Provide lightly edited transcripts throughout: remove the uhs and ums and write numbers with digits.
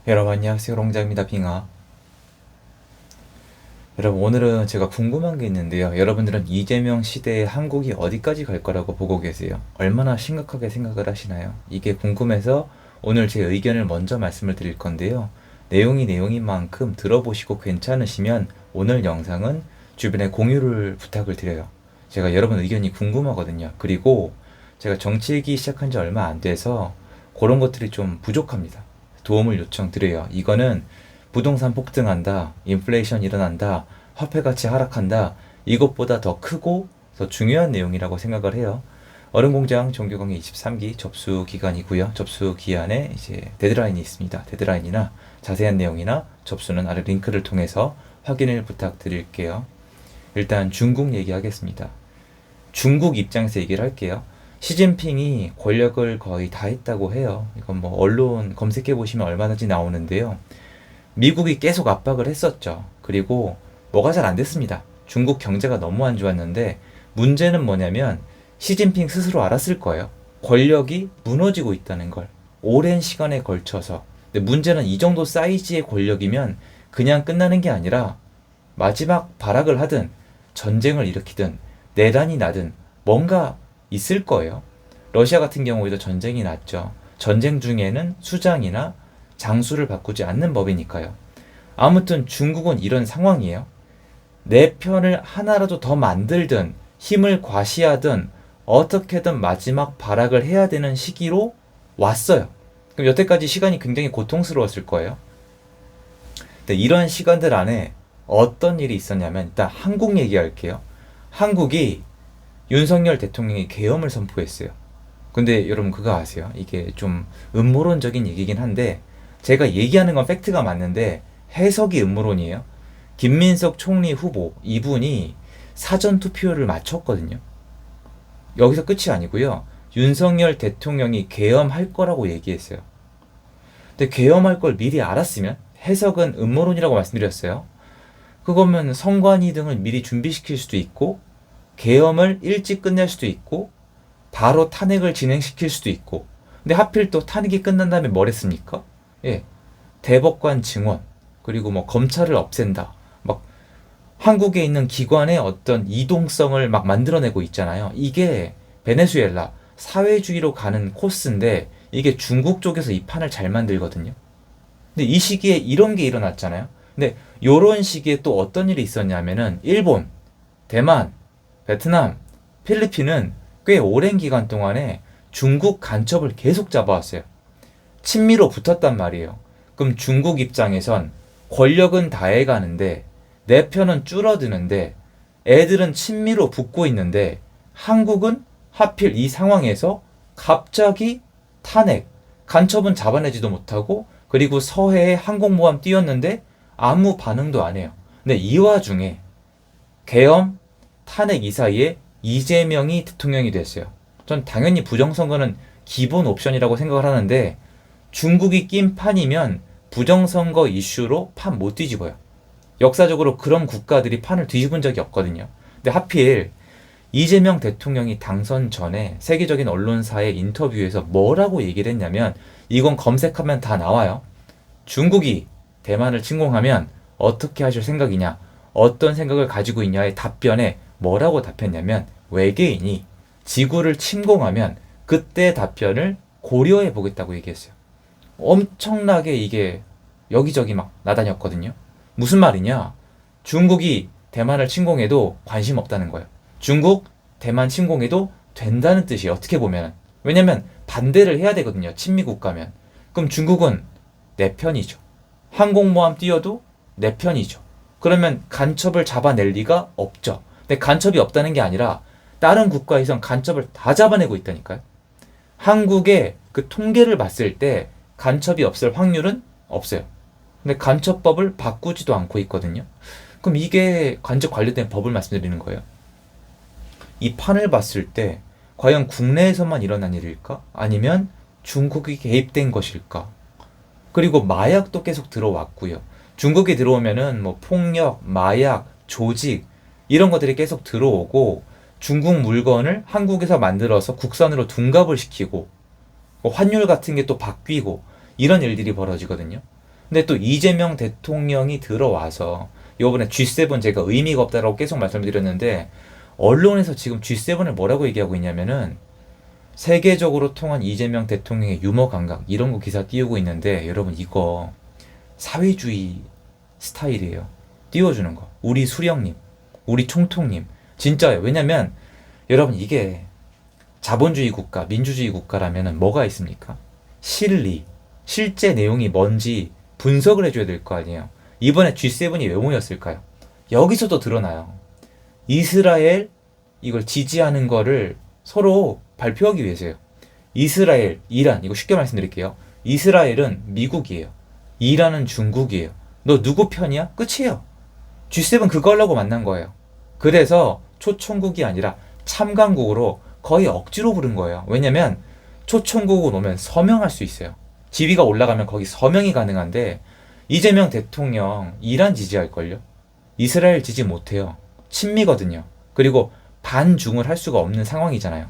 여러분 안녕하세요. 롱자입니다. 빙하. 여러분 오늘은 제가 궁금한 게 있는데요. 여러분들은 이재명 시대에 한국이 어디까지 갈 거라고 보고 계세요? 얼마나 심각하게 생각을 하시나요? 이게 궁금해서 오늘 제 의견을 먼저 말씀을 드릴 건데요. 내용이 내용인 만큼 들어보시고 괜찮으시면 오늘 영상은 주변에 공유를 부탁을 드려요. 제가 여러분 의견이 궁금하거든요. 그리고 제가 정치얘기 시작한 지 얼마 안 돼서 그런 것들이 좀 부족합니다. 도움을 요청드려요. 이거는 부동산 폭등한다, 인플레이션 일어난다, 화폐 가치 하락한다, 이것보다 더 크고 더 중요한 내용이라고 생각을 해요. 얼음공장 정규강의 23기 접수 기간이고요. 접수 기한에 이제 데드라인이 있습니다. 데드라인이나 자세한 내용이나 접수는 아래 링크를 통해서 확인을 부탁드릴게요. 일단 중국 얘기하겠습니다. 중국 입장에서 얘기를 할게요. 시진핑이 권력을 거의 다 했다고 해요. 이건 뭐 언론 검색해 보시면 얼마든지 나오는데요. 미국이 계속 압박을 했었죠. 그리고 뭐가 잘 안 됐습니다. 중국 경제가 너무 안 좋았는데 문제는 뭐냐면 시진핑 스스로 알았을 거예요. 권력이 무너지고 있다는 걸. 오랜 시간에 걸쳐서. 근데 문제는 이 정도 사이즈의 권력이면 그냥 끝나는 게 아니라 마지막 발악을 하든 전쟁을 일으키든 내란이 나든 뭔가 있을 거예요. 러시아 같은 경우에도 전쟁이 났죠. 전쟁 중에는 수장이나 장수를 바꾸지 않는 법이니까요. 아무튼 중국은 이런 상황이에요. 내 편을 하나라도 더 만들든 힘을 과시하든 어떻게든 마지막 발악을 해야 되는 시기로 왔어요. 그럼 여태까지 시간이 굉장히 고통스러웠을 거예요. 근데 이런 시간들 안에 어떤 일이 있었냐면 일단 한국 얘기할게요. 한국이 윤석열 대통령이 계엄을 선포했어요. 근데 여러분 그거 아세요? 이게 좀 음모론적인 얘기긴 한데 제가 얘기하는 건 팩트가 맞는데 해석이 음모론이에요. 김민석 총리 후보 이분이 사전 투표를 마쳤거든요. 여기서 끝이 아니고요. 윤석열 대통령이 계엄할 거라고 얘기했어요. 근데 계엄할 걸 미리 알았으면 해석은 음모론이라고 말씀드렸어요. 그거면 선관위 등을 미리 준비시킬 수도 있고 계엄을 일찍 끝낼 수도 있고 바로 탄핵을 진행시킬 수도 있고 근데 하필 또 탄핵이 끝난 다음에 뭘 했습니까? 예, 대법관 증원 그리고 뭐 검찰을 없앤다 막 한국에 있는 기관의 어떤 이동성을 막 만들어내고 있잖아요. 이게 베네수엘라 사회주의로 가는 코스인데 이게 중국 쪽에서 이 판을 잘 만들거든요. 근데 이 시기에 이런 게 일어났잖아요. 근데 요런 시기에 또 어떤 일이 있었냐면은 일본, 대만, 베트남, 필리핀은 꽤 오랜 기간 동안에 중국 간첩을 계속 잡아왔어요. 친미로 붙었단 말이에요. 그럼 중국 입장에선 권력은 다해가는데 내 편은 줄어드는데 애들은 친미로 붙고 있는데 한국은 하필 이 상황에서 갑자기 탄핵, 간첩은 잡아내지도 못하고 그리고 서해에 항공모함 띄웠는데 아무 반응도 안 해요. 근데 이 와중에 계엄, 탄핵 이 사이에 이재명이 대통령이 됐어요. 전 당연히 부정선거는 기본 옵션이라고 생각을 하는데 중국이 낀 판이면 부정선거 이슈로 판 못 뒤집어요. 역사적으로 그런 국가들이 판을 뒤집은 적이 없거든요. 근데 하필 이재명 대통령이 당선 전에 세계적인 언론사의 인터뷰에서 뭐라고 얘기를 했냐면 이건 검색하면 다 나와요. 중국이 대만을 침공하면 어떻게 하실 생각이냐, 어떤 생각을 가지고 있냐의 답변에 뭐라고 답했냐면 외계인이 지구를 침공하면 그때 답변을 고려해 보겠다고 얘기했어요. 엄청나게 이게 여기저기 막 나다녔거든요. 무슨 말이냐? 중국이 대만을 침공해도 관심 없다는 거예요. 중국, 대만 침공해도 된다는 뜻이에요. 어떻게 보면. 왜냐면 반대를 해야 되거든요. 친미 국가면. 그럼 중국은 내 편이죠. 항공모함 띄워도 내 편이죠. 그러면 간첩을 잡아낼 리가 없죠. 근데 간첩이 없다는 게 아니라 다른 국가에선 간첩을 다 잡아내고 있다니까요. 한국의 그 통계를 봤을 때 간첩이 없을 확률은 없어요. 근데 간첩법을 바꾸지도 않고 있거든요. 그럼 이게 간접 관련된 법을 말씀드리는 거예요. 이 판을 봤을 때 과연 국내에서만 일어난 일일까? 아니면 중국이 개입된 것일까? 그리고 마약도 계속 들어왔고요. 중국이 들어오면은 뭐 폭력, 마약, 조직 이런 것들이 계속 들어오고 중국 물건을 한국에서 만들어서 국산으로 둔갑을 시키고 환율 같은 게 또 바뀌고 이런 일들이 벌어지거든요. 근데 또 이재명 대통령이 들어와서 이번에 G7 제가 의미가 없다라고 계속 말씀드렸는데 언론에서 지금 G7을 뭐라고 얘기하고 있냐면은 세계적으로 통한 이재명 대통령의 유머 감각 이런 거 기사 띄우고 있는데 여러분 이거 사회주의 스타일이에요. 띄워주는 거. 우리 수령님, 우리 총통님 진짜예요. 왜냐면 여러분 이게 자본주의 국가, 민주주의 국가라면은 뭐가 있습니까? 실리, 실제 내용이 뭔지 분석을 해줘야 될 거 아니에요. 이번에 G7이 왜 모였을까요? 여기서도 드러나요. 이스라엘 이걸 지지하는 거를 서로 발표하기 위해서요. 이스라엘, 이란 이거 쉽게 말씀드릴게요. 이스라엘은 미국이에요. 이란은 중국이에요. 너 누구 편이야? 끝이에요. G7 그거 하려고 만난 거예요. 그래서 초청국이 아니라 참관국으로 거의 억지로 부른 거예요. 왜냐면 초청국으로 오면 서명할 수 있어요. 지위가 올라가면 거기 서명이 가능한데 이재명 대통령 이란 지지할걸요? 이스라엘 지지 못해요. 친미거든요. 그리고 반중을 할 수가 없는 상황이잖아요.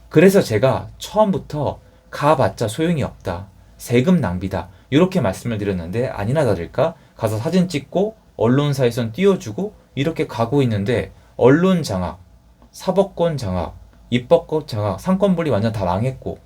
그래서 제가 처음부터 가봤자 소용이 없다. 세금 낭비다. 이렇게 말씀을 드렸는데 아니나 다를까 가서 사진 찍고 언론사에선 띄워주고 이렇게 가고 있는데 언론 장악, 사법권 장악, 입법권 장악, 상권분리 완전 다 망했고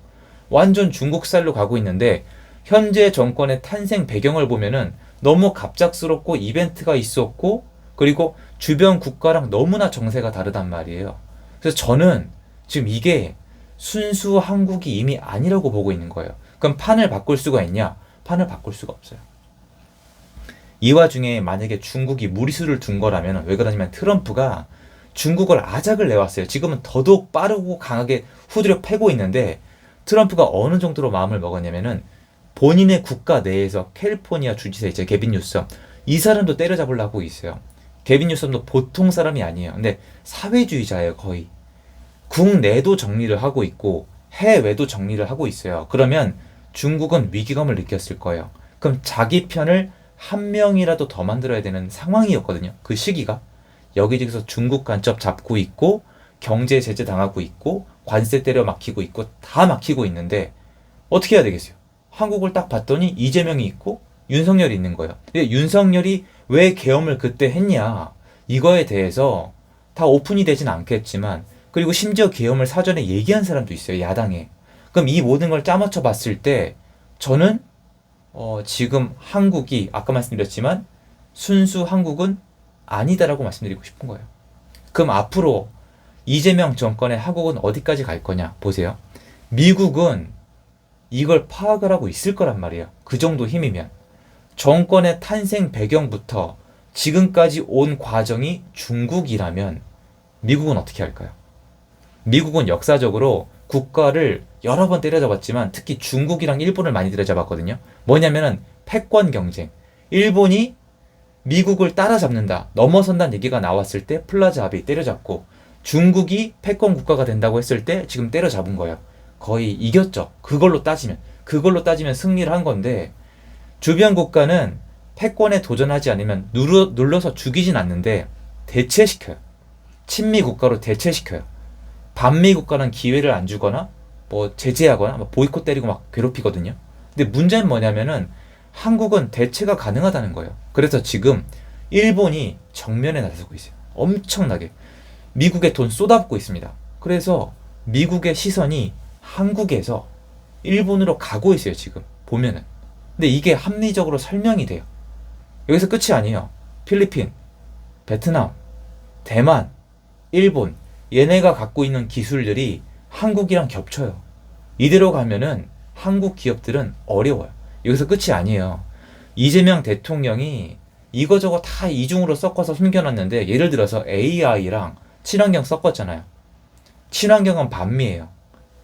완전 중국살로 가고 있는데 현재 정권의 탄생 배경을 보면은 너무 갑작스럽고 이벤트가 있었고 그리고 주변 국가랑 너무나 정세가 다르단 말이에요. 그래서 저는 지금 이게 순수 한국이 이미 아니라고 보고 있는 거예요. 그럼 판을 바꿀 수가 있냐? 판을 바꿀 수가 없어요. 이 와중에 만약에 중국이 무리수를 둔 거라면 왜 그러냐면 트럼프가 중국을 아작을 내왔어요. 지금은 더더욱 빠르고 강하게 후드려 패고 있는데 트럼프가 어느 정도로 마음을 먹었냐면은 본인의 국가 내에서 캘리포니아 주지사 있죠. 게빈 뉴섬. 이 사람도 때려잡으려고 있어요. 게빈 뉴섬도 보통 사람이 아니에요. 근데 사회주의자예요, 거의. 국내도 정리를 하고 있고 해외도 정리를 하고 있어요. 그러면 중국은 위기감을 느꼈을 거예요. 그럼 자기 편을 한 명이라도 더 만들어야 되는 상황이었거든요. 그 시기가. 여기저기서 중국 간첩 잡고 있고 경제 제재 당하고 있고 관세 때려 막히고 있고 다 막히고 있는데 어떻게 해야 되겠어요? 한국을 딱 봤더니 이재명이 있고 윤석열이 있는 거예요. 근데 윤석열이 왜 계엄을 그때 했냐? 이거에 대해서 다 오픈이 되진 않겠지만 그리고 심지어 계엄을 사전에 얘기한 사람도 있어요. 야당에. 그럼 이 모든 걸 짜맞춰 봤을 때 저는 지금 한국이 아까 말씀드렸지만 순수 한국은 아니다라고 말씀드리고 싶은 거예요. 그럼 앞으로 이재명 정권의 한국은 어디까지 갈 거냐 보세요. 미국은 이걸 파악을 하고 있을 거란 말이에요. 그 정도 힘이면. 정권의 탄생 배경부터 지금까지 온 과정이 중국이라면 미국은 어떻게 할까요? 미국은 역사적으로 국가를 여러 번 때려잡았지만 특히 중국이랑 일본을 많이 때려잡았거든요. 뭐냐면은 패권 경쟁. 일본이 미국을 따라잡는다, 넘어선다는 얘기가 나왔을 때 플라자 합의 때려잡고 중국이 패권 국가가 된다고 했을 때 지금 때려잡은 거예요. 거의 이겼죠. 그걸로 따지면 승리를 한 건데 주변 국가는 패권에 도전하지 않으면 눌러서 죽이진 않는데 대체시켜요. 친미 국가로 대체시켜요. 반미 국가는 기회를 안 주거나 뭐 제재하거나 뭐 보이콧 때리고 막 괴롭히거든요. 근데 문제는 뭐냐면은 한국은 대체가 가능하다는 거예요. 그래서 지금 일본이 정면에 나서고 있어요. 엄청나게. 미국에 돈 쏟아붓고 있습니다. 그래서 미국의 시선이 한국에서 일본으로 가고 있어요, 지금. 보면은. 근데 이게 합리적으로 설명이 돼요. 여기서 끝이 아니에요. 필리핀, 베트남, 대만, 일본, 얘네가 갖고 있는 기술들이 한국이랑 겹쳐요. 이대로 가면은 한국 기업들은 어려워요. 여기서 끝이 아니에요. 이재명 대통령이 이거저거 다 이중으로 섞어서 숨겨놨는데 예를 들어서 AI랑 친환경 섞었잖아요. 친환경은 반미예요.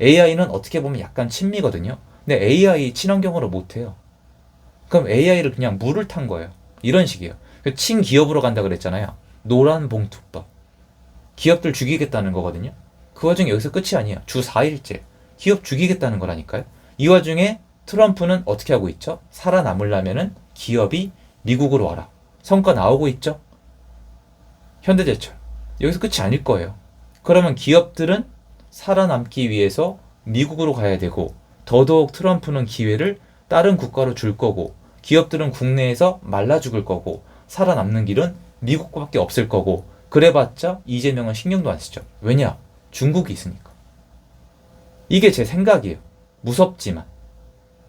AI는 어떻게 보면 약간 친미거든요. 근데 AI 친환경으로 못해요. 그럼 AI를 그냥 물을 탄 거예요. 이런 식이에요. 친기업으로 간다 그랬잖아요. 노란 봉투법. 기업들 죽이겠다는 거거든요. 그 와중에 여기서 끝이 아니에요. 주 4일째. 기업 죽이겠다는 거라니까요. 이 와중에 트럼프는 어떻게 하고 있죠? 살아남으려면은 기업이 미국으로 와라. 성과 나오고 있죠? 현대제철. 여기서 끝이 아닐 거예요. 그러면 기업들은 살아남기 위해서 미국으로 가야 되고 더더욱 트럼프는 기회를 다른 국가로 줄 거고 기업들은 국내에서 말라 죽을 거고 살아남는 길은 미국밖에 없을 거고 그래봤자 이재명은 신경도 안 쓰죠. 왜냐? 중국이 있으니까. 이게 제 생각이에요. 무섭지만.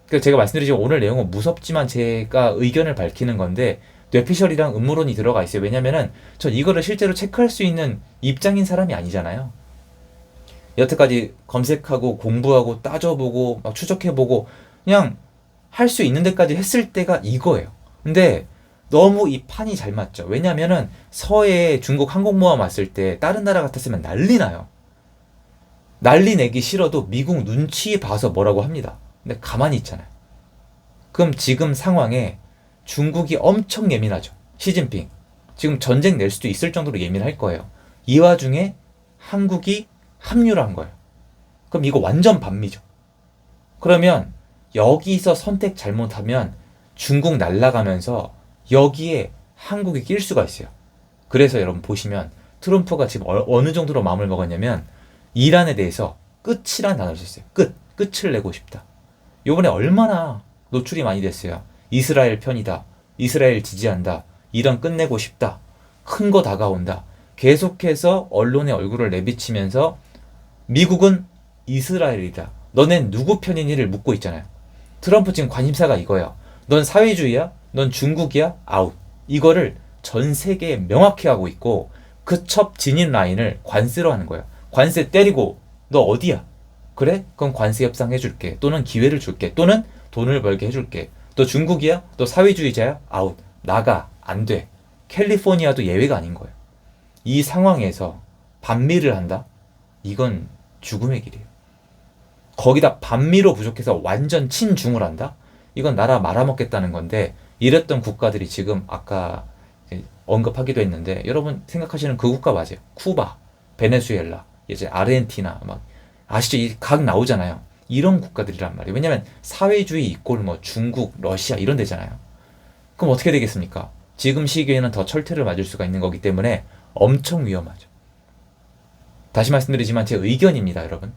그러니까 제가 말씀드리지만 오늘 내용은 무섭지만 제가 의견을 밝히는 건데 뇌피셜이랑 음모론이 들어가 있어요. 왜냐면은 전 이거를 실제로 체크할 수 있는 입장인 사람이 아니잖아요. 여태까지 검색하고 공부하고 따져보고 막 추적해보고 그냥 할 수 있는 데까지 했을 때가 이거예요. 근데 너무 이 판이 잘 맞죠. 왜냐면은 서해 중국 항공모함 왔을 때 다른 나라 같았으면 난리 나요. 난리 내기 싫어도 미국 눈치 봐서 뭐라고 합니다. 근데 가만히 있잖아요. 그럼 지금 상황에 중국이 엄청 예민하죠. 시진핑. 지금 전쟁 낼 수도 있을 정도로 예민할 거예요. 이 와중에 한국이 합류를 한 거예요. 그럼 이거 완전 반미죠. 그러면 여기서 선택 잘못하면 중국 날아가면서 여기에 한국이 낄 수가 있어요. 그래서 여러분 보시면 트럼프가 지금 어느 정도로 마음을 먹었냐면 이란에 대해서 끝이란 단어를 썼어요. 끝을 내고 싶다. 요번에 얼마나 노출이 많이 됐어요. 이스라엘 편이다. 이스라엘 지지한다. 이란 끝내고 싶다. 큰 거 다가온다. 계속해서 언론의 얼굴을 내비치면서 미국은 이스라엘이다. 너넨 누구 편이니를 묻고 있잖아요. 트럼프 지금 관심사가 이거예요. 넌 사회주의야? 넌 중국이야? 아웃. 이거를 전 세계에 명확히 하고 있고 그 첩 진입 라인을 관세로 하는 거예요. 관세 때리고 너 어디야? 그래? 그럼 관세 협상 해줄게. 또는 기회를 줄게. 또는 돈을 벌게 해줄게. 너 중국이야? 너 사회주의자야? 아웃. 나가. 안 돼. 캘리포니아도 예외가 아닌 거예요. 이 상황에서 반미를 한다? 이건 죽음의 길이에요. 거기다 반미로 부족해서 완전 친중을 한다? 이건 나라 말아먹겠다는 건데 이랬던 국가들이 지금 아까 언급하기도 했는데 여러분 생각하시는 그 국가 맞아요. 쿠바, 베네수엘라, 이제 아르헨티나 막 아시죠? 이 각 나오잖아요. 이런 국가들이란 말이에요. 왜냐면 사회주의 이꼴 뭐 중국, 러시아 이런 데잖아요. 그럼 어떻게 되겠습니까? 지금 시기에는 더 철퇴를 맞을 수가 있는 거기 때문에 엄청 위험하죠. 다시 말씀드리지만 제 의견입니다, 여러분.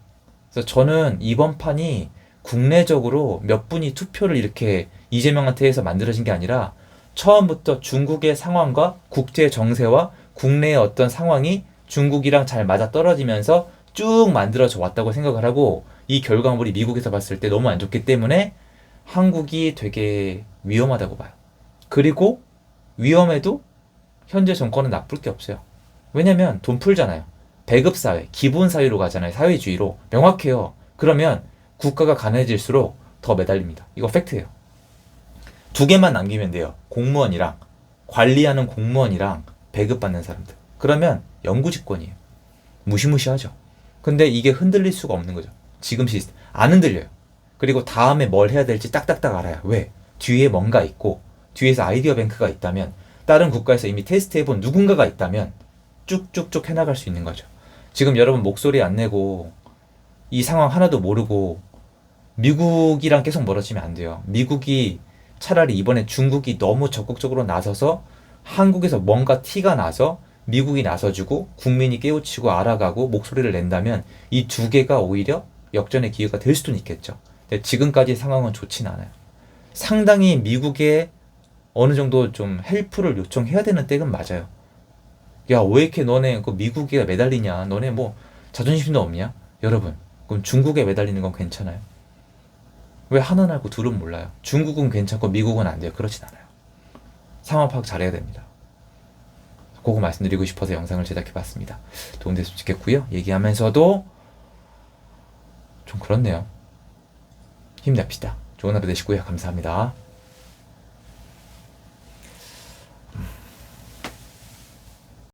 그래서 저는 이번 판이 국내적으로 몇 분이 투표를 이렇게 이재명한테 해서 만들어진 게 아니라 처음부터 중국의 상황과 국제 정세와 국내의 어떤 상황이 중국이랑 잘 맞아 떨어지면서 쭉 만들어져 왔다고 생각을 하고 이 결과물이 미국에서 봤을 때 너무 안 좋기 때문에 한국이 되게 위험하다고 봐요. 그리고 위험해도 현재 정권은 나쁠 게 없어요. 왜냐면 돈 풀잖아요. 배급사회, 기본사회로 가잖아요. 사회주의로. 명확해요. 그러면 국가가 가난해질수록 더 매달립니다. 이거 팩트예요. 두 개만 남기면 돼요. 공무원이랑 관리하는 공무원이랑 배급받는 사람들. 그러면 영구집권이에요. 무시무시하죠. 근데 이게 흔들릴 수가 없는 거죠. 지금 시스템. 안 흔들려요. 그리고 다음에 뭘 해야 될지 딱딱딱 알아요. 왜? 뒤에 뭔가 있고 뒤에서 아이디어 뱅크가 있다면 다른 국가에서 이미 테스트해본 누군가가 있다면 쭉쭉쭉 해나갈 수 있는 거죠. 지금 여러분 목소리 안 내고 이 상황 하나도 모르고 미국이랑 계속 멀어지면 안 돼요. 미국이 차라리 이번에 중국이 너무 적극적으로 나서서 한국에서 뭔가 티가 나서 미국이 나서주고 국민이 깨우치고 알아가고 목소리를 낸다면 이 두 개가 오히려 역전의 기회가 될 수도 있겠죠. 근데 지금까지 상황은 좋진 않아요. 상당히 미국에 어느 정도 좀 헬프를 요청해야 되는 때는 맞아요. 야, 왜 이렇게 너네 그 미국에 매달리냐? 너네 뭐 자존심도 없냐? 여러분, 그럼 중국에 매달리는 건 괜찮아요? 왜 하나는 알고 둘은 몰라요? 중국은 괜찮고 미국은 안 돼요. 그렇진 않아요. 상황 파악 잘해야 됩니다. 그거 말씀드리고 싶어서 영상을 제작해봤습니다. 도움됐으면 좋겠고요. 얘기하면서도 좀 그렇네요. 힘냅시다. 좋은 하루 되시고요. 감사합니다.